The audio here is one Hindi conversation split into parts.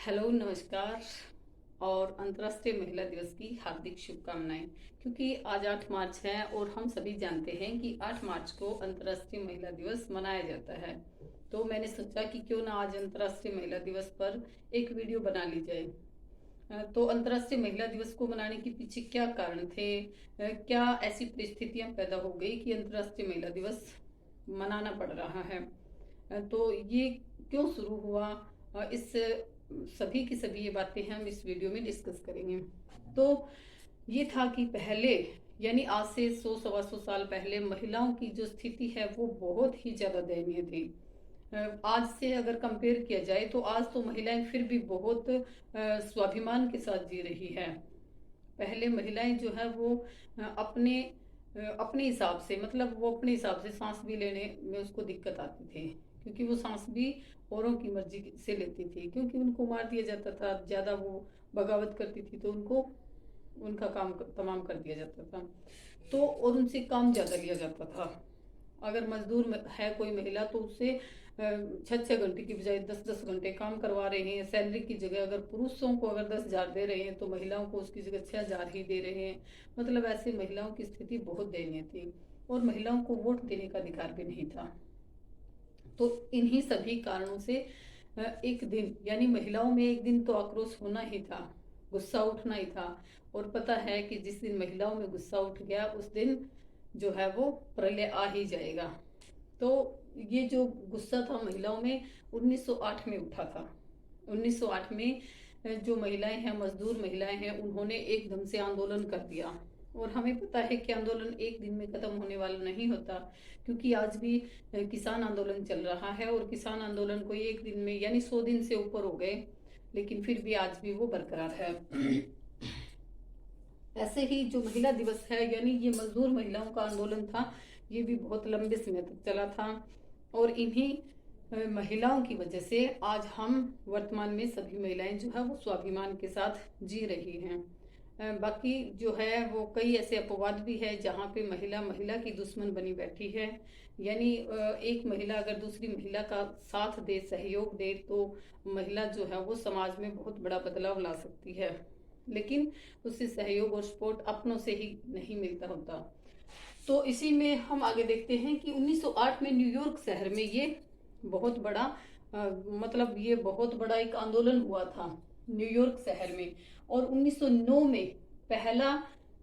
हेलो, नमस्कार और अंतर्राष्ट्रीय महिला दिवस की हार्दिक शुभकामनाएं। क्योंकि आज 8 मार्च है और हम सभी जानते हैं कि 8 मार्च को अंतर्राष्ट्रीय महिला दिवस मनाया जाता है। तो मैंने सोचा कि क्यों ना आज अंतर्राष्ट्रीय महिला दिवस पर एक वीडियो बना ली जाए। तो अंतर्राष्ट्रीय महिला दिवस को मनाने के पीछे क्या कारण थे, क्या ऐसी परिस्थितियां पैदा हो गई कि अंतर्राष्ट्रीय महिला दिवस मनाना पड़ रहा है। तो ये क्यों शुरू हुआ, इस सभी की सभी ये बातें हम इस वीडियो में डिस्कस करेंगे। तो ये था कि पहले, यानी आज से 100 सवा 100 साल पहले महिलाओं की जो स्थिति है वो बहुत ही ज्यादा दयनीय थी। आज से अगर कंपेयर किया जाए तो आज तो महिलाएं फिर भी बहुत स्वाभिमान के साथ जी रही है। पहले महिलाएं जो है वो अपने हिसाब से, मतलब वो अपने हिसाब से सांस भी लेने में उसको दिक्कत आती थी, क्योंकि वो सांस भी औरों की मर्जी से लेती थी, क्योंकि उनको मार दिया जाता था। ज्यादा वो बगावत करती थी तो उनको उनका काम तमाम कर दिया जाता था। तो और उनसे काम ज्यादा लिया जाता था। अगर मजदूर है कोई महिला तो उससे 6 6 घंटे की बजाय 10 10 घंटे काम करवा रहे हैं। सैलरी की जगह अगर पुरुषों को अगर 10,000 दे रहे हैं तो महिलाओं को उसकी जगह 6,000 ही दे रहे हैं। मतलब ऐसे महिलाओं की स्थिति बहुत दयनीय थी और महिलाओं को वोट देने का अधिकार भी नहीं था। तो इन्हीं सभी कारणों से एक दिन, यानी महिलाओं में एक दिन तो आक्रोश होना ही था, गुस्सा उठना ही था। और पता है कि जिस दिन महिलाओं में गुस्सा उठ गया उस दिन जो है वो प्रलय आ ही जाएगा। तो ये जो गुस्सा था महिलाओं में 1908 में उठा था। 1908 में जो महिलाएं हैं, मजदूर महिलाएं हैं, उन्होंने एकदम से आंदोलन कर दिया। और हमें पता है कि आंदोलन एक दिन में खत्म होने वाला नहीं होता, क्योंकि आज भी किसान आंदोलन चल रहा है और किसान आंदोलन को एक दिन में, यानी 100 दिन से ऊपर हो गए, लेकिन फिर भी आज भी वो बरकरार है। ऐसे ही जो महिला दिवस है, यानी ये मजदूर महिलाओं का आंदोलन था, ये भी बहुत लंबे समय तक चला था। और इन्हीं महिलाओं की वजह से आज हम वर्तमान में सभी महिलाएं जो है वो स्वाभिमान के साथ जी रही हैं। बाकी जो है वो कई ऐसे अपवाद भी है जहाँ पे महिला महिला की दुश्मन बनी बैठी है। यानी एक महिला अगर दूसरी महिला का साथ दे, सहयोग दे, तो महिला जो है वो समाज में बहुत बड़ा बदलाव ला सकती है। लेकिन उसे सहयोग और सपोर्ट अपनों से ही नहीं मिलता होता। तो इसी में हम आगे देखते हैं कि 1908 में न्यूयॉर्क शहर में ये बहुत बड़ा मतलब ये बहुत बड़ा एक आंदोलन हुआ था न्यूयॉर्क शहर में। और 1909 में पहला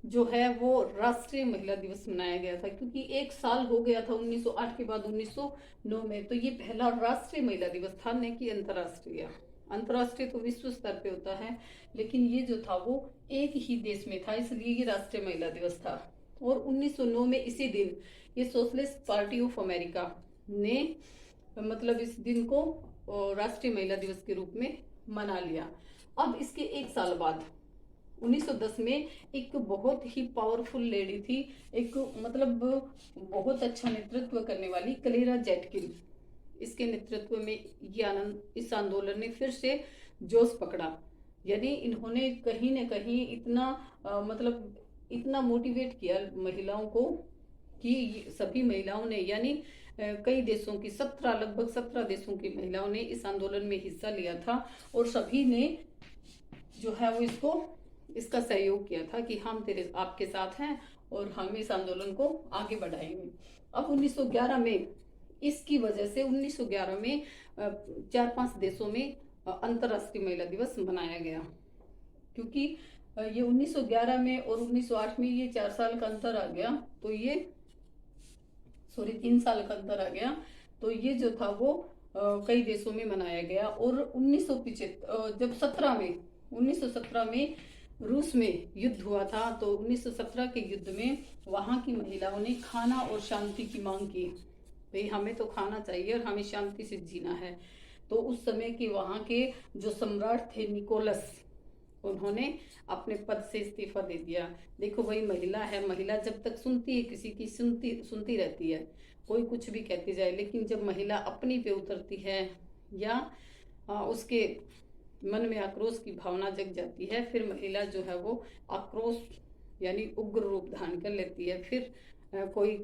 जो है वो राष्ट्रीय महिला दिवस मनाया गया था, क्योंकि एक साल हो गया था 1908 के बाद 1909 में। तो ये पहला राष्ट्रीय महिला दिवस था, न कि अंतर्राष्ट्रीय। अंतर्राष्ट्रीय तो विश्व स्तर पे होता है, लेकिन ये जो था वो एक ही देश में था, इसलिए ये राष्ट्रीय महिला दिवस था। और 1909 में इसी दिन ये सोशलिस्ट पार्टी ऑफ अमेरिका ने मतलब इस दिन को राष्ट्रीय महिला दिवस के रूप में मना लिया। अब इसके एक साल बाद 1910 में एक बहुत ही पावरफुल लेडी थी, एक मतलब बहुत अच्छा नेतृत्व करने वाली क्लेरा जेटकिन। इसके नेतृत्व में ये इस आंदोलन ने फिर से जोश पकड़ा। यानी इन्होंने कहीं न कहीं इतना मतलब इतना मोटिवेट किया महिलाओं को कि सभी महिलाओं ने, यानी कई देशों की 17, लगभग 17 देशों की महिलाओं ने इस आंदोलन में हिस्सा लिया था। और सभी ने जो है वो इसका सहयोग किया था कि हम तेरे आपके साथ हैं और हम इस आंदोलन को आगे बढ़ाएंगे। अब 1911 में इसकी वजह से 1911 में 4 5 देशों में अंतर्राष्ट्रीय महिला दिवस मनाया गया, क्योंकि ये 1911 में और 1908 में ये 4 साल का अंतर आ गया। तो ये 3 साल का अंतर आ गया। तो ये जो था वो कई देशों में मनाया गया। और 1975 जब 1917 में रूस में युद्ध हुआ था, तो 1917 के युद्ध में वहां की महिलाओं ने खाना और शांति की मांग की। भाई हमें तो खाना चाहिए और हमें शांति से जीना है। तो उस समय के वहां के जो सम्राट थे निकोलस, उन्होंने अपने पद से इस्तीफा दे दिया। देखो भाई, महिला है, महिला जब तक सुनती है, किसी की सुनती रहती है, कोई कुछ भी कहती जाए, लेकिन जब महिला अपनी पे उतरती है या उसके मन में आक्रोश की भावना जग जाती है, फिर महिला जो है वो आक्रोश यानी उग्र रूप धारण कर लेती है। फिर कोई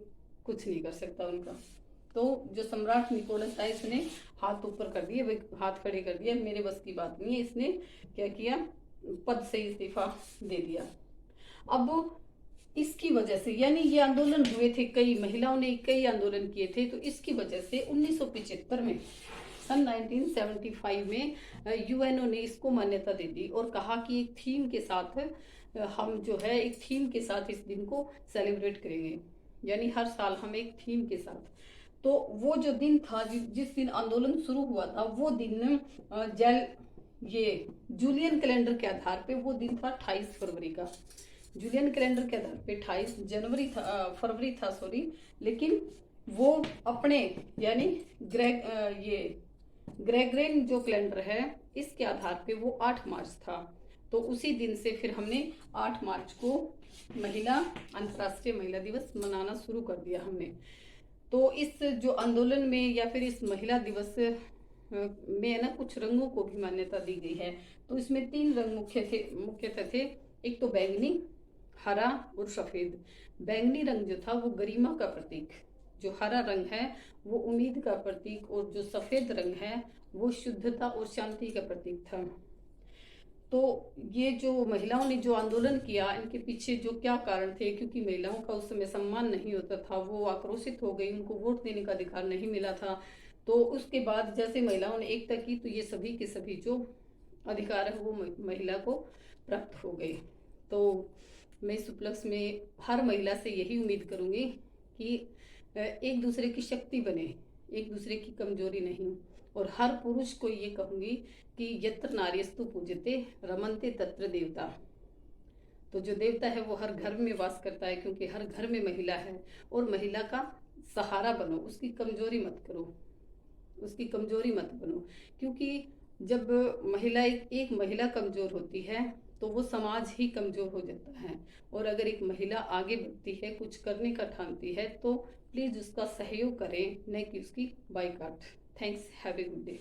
कुछ नहीं कर सकता उनका। तो जो सम्राट निकोलस था इसने हाथ ऊपर कर दिए, हाथ खड़े कर दिया, मेरे बस की बात नहीं है। इसने क्या किया, पद से इस्तीफा दे दिया। अब इसकी वजह से, यानी ये आंदोलन हुए थे, कई महिलाओं ने कई आंदोलन किए थे, तो इसकी वजह से 1975 में, सन 1975 में यूएनओ ने इसको मान्यता दे दी और कहा कि एक थीम के साथ हम जो है एक थीम के साथ इस दिन को सेलिब्रेट करेंगे, यानी हर साल हम एक थीम के साथ। तो वो जो दिन था, जिस दिन आंदोलन शुरू हुआ था, वो दिन ये जूलियन कैलेंडर के आधार पे वो दिन था 28 फरवरी का। जूलियन कैलेंडर के आधार पे 28 फरवरी था, सॉरी, लेकिन वो अपने यानी ग्रेगरियन जो कैलेंडर है इसके आधार पे वो 8 मार्च था। तो उसी दिन से फिर हमने 8 मार्च को अंतर्राष्ट्रीय महिला दिवस मनाना शुरू कर दिया हमने। तो इस जो आंदोलन में या फिर इस महिला दिवस में ना कुछ रंगों को भी मान्यता दी गई है। तो इसमें 3 रंग मुख्यतः थे। एक तो बैंगनी, हरा और सफेद। बैंगनी रंग जो था वो गरिमा का प्रतीक, जो हरा रंग है वो उम्मीद का प्रतीक, और जो सफेद रंग है वो शुद्धता और शांति का प्रतीक था। तो ये जो महिलाओं ने जो आंदोलन किया, इनके पीछे जो क्या कारण थे, क्योंकि महिलाओं का उस समय सम्मान नहीं होता था, वो आक्रोशित हो गई, उनको वोट देने का अधिकार नहीं मिला था। तो उसके बाद जैसे महिलाओं ने एकता की, तो ये सभी के सभी जो अधिकार है वो महिला को प्राप्त हो गए। तो मैं इस उपलक्ष्य में हर महिला से यही उम्मीद करूंगी कि एक दूसरे की शक्ति बने, एक दूसरे की कमजोरी नहीं। और हर पुरुष को ये कहूंगी कि यत्र नार्यस्तु पूज्यते रमन्ते तत्र देवता। तो जो देवता है वो हर घर में वास करता है, क्योंकि हर घर में महिला है। और महिला का सहारा बनो, उसकी कमजोरी मत करो, उसकी कमजोरी मत बनो। क्योंकि जब एक महिला कमजोर होती है तो वो समाज ही कमजोर हो जाता है। और अगर एक महिला आगे बढ़ती है, कुछ करने का ठानती है, तो प्लीज उसका सहयोग करें, न कि उसकी boycott. Thanks, have a good day.